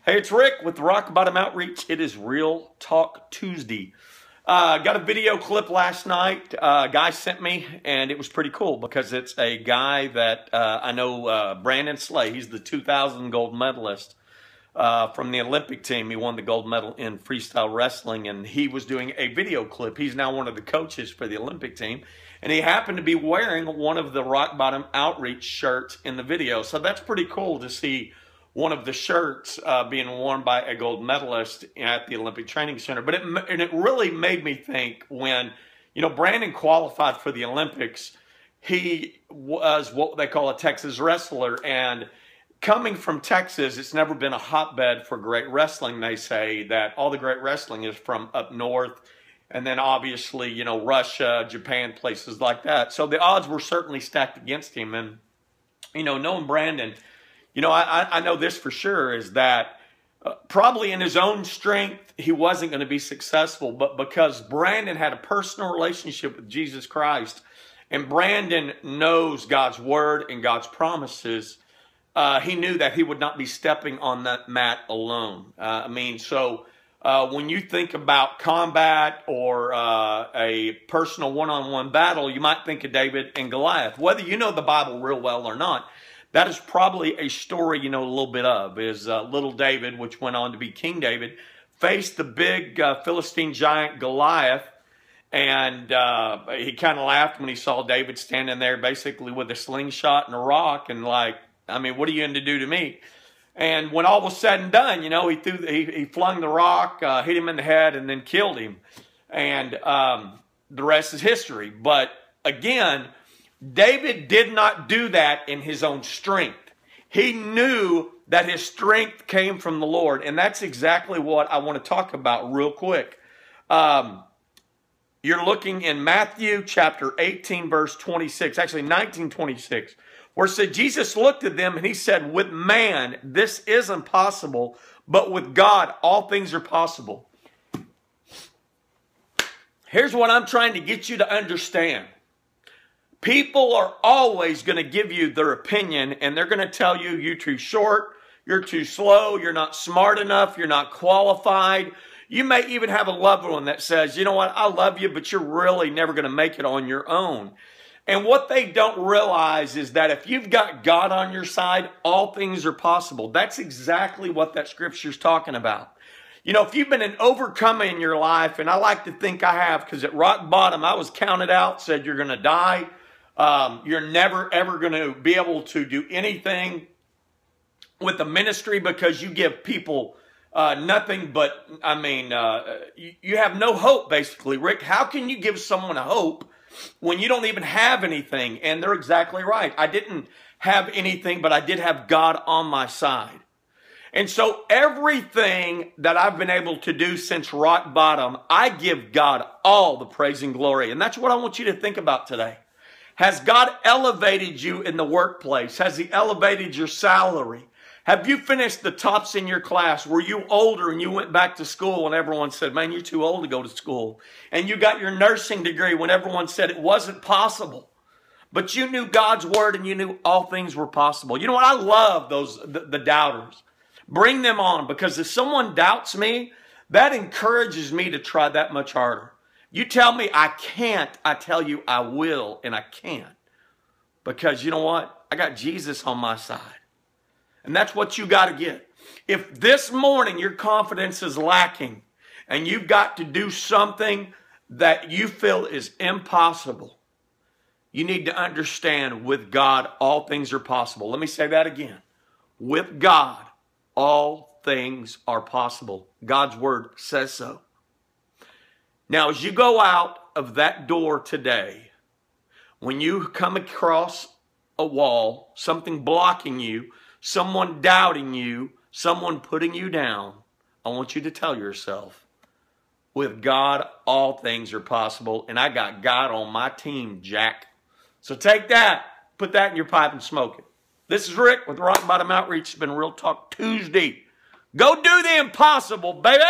Hey, it's Rick with the Rock Bottom Outreach. It is Real Talk Tuesday. Got a video clip last night. A guy sent me, and it was pretty cool because it's a guy that I know, Brandon Slay. He's the 2000 gold medalist from the Olympic team. He won the gold medal in freestyle wrestling, and he was doing a video clip. He's now one of the coaches for the Olympic team, and he happened to be wearing one of the Rock Bottom Outreach shirts in the video. So that's pretty cool to see one of the shirts being worn by a gold medalist at the Olympic Training Center. But it really made me think when, you know, Brandon qualified for the Olympics, he was what they call a Texas wrestler. And coming from Texas, it's never been a hotbed for great wrestling. They say that all the great wrestling is from up north. And then obviously, you know, Russia, Japan, places like that. So the odds were certainly stacked against him. And, you know, knowing Brandon, you know, I know this for sure is that probably in his own strength, he wasn't going to be successful. But because Brandon had a personal relationship with Jesus Christ and Brandon knows God's word and God's promises, he knew that he would not be stepping on that mat alone. When you think about combat or a personal one-on-one battle, you might think of David and Goliath. Whether you know the Bible real well or not, that is probably a story you know a little bit of, is little David, which went on to be King David, faced the big Philistine giant Goliath, and he kind of laughed when he saw David standing there basically with a slingshot and a rock and like, I mean, what are you going to do to me? And when all was said and done, you know, he flung the rock, hit him in the head, and then killed him. And the rest is history. But again, David did not do that in his own strength. He knew that his strength came from the Lord. And that's exactly what I want to talk about real quick. You're looking in Matthew chapter 18, verse 26, actually 19:26, where it said, Jesus looked at them and he said, with man, this is impossible, but with God, all things are possible. Here's what I'm trying to get you to understand. People are always going to give you their opinion, and they're going to tell you you're too short, you're too slow, you're not smart enough, you're not qualified. You may even have a loved one that says, you know what, I love you, but you're really never going to make it on your own. And what they don't realize is that if you've got God on your side, all things are possible. That's exactly what that scripture's talking about. You know, if you've been an overcomer in your life, and I like to think I have, because at rock bottom, I was counted out, said you're going to die. You're never, ever going to be able to do anything with the ministry because you give people nothing but, you have no hope, basically. Rick, how can you give someone a hope when you don't even have anything? And they're exactly right. I didn't have anything, but I did have God on my side. And so everything that I've been able to do since rock bottom, I give God all the praise and glory. And that's what I want you to think about today. Has God elevated you in the workplace? Has he elevated your salary? Have you finished the tops in your class? Were you older and you went back to school and everyone said, man, you're too old to go to school? And you got your nursing degree when everyone said it wasn't possible. But you knew God's word and you knew all things were possible. You know what? I love the doubters. Bring them on, because if someone doubts me, that encourages me to try that much harder. You tell me I can't, I tell you I will, and I can. Because you know what? I got Jesus on my side. And that's what you got to get. If this morning your confidence is lacking and you've got to do something that you feel is impossible, you need to understand with God, all things are possible. Let me say that again. With God, all things are possible. God's word says so. Now, as you go out of that door today, when you come across a wall, something blocking you, someone doubting you, someone putting you down, I want you to tell yourself, with God, all things are possible, and I got God on my team, Jack. So take that, put that in your pipe and smoke it. This is Rick with Rock Bottom Outreach. It's been Real Talk Tuesday. Go do the impossible, baby!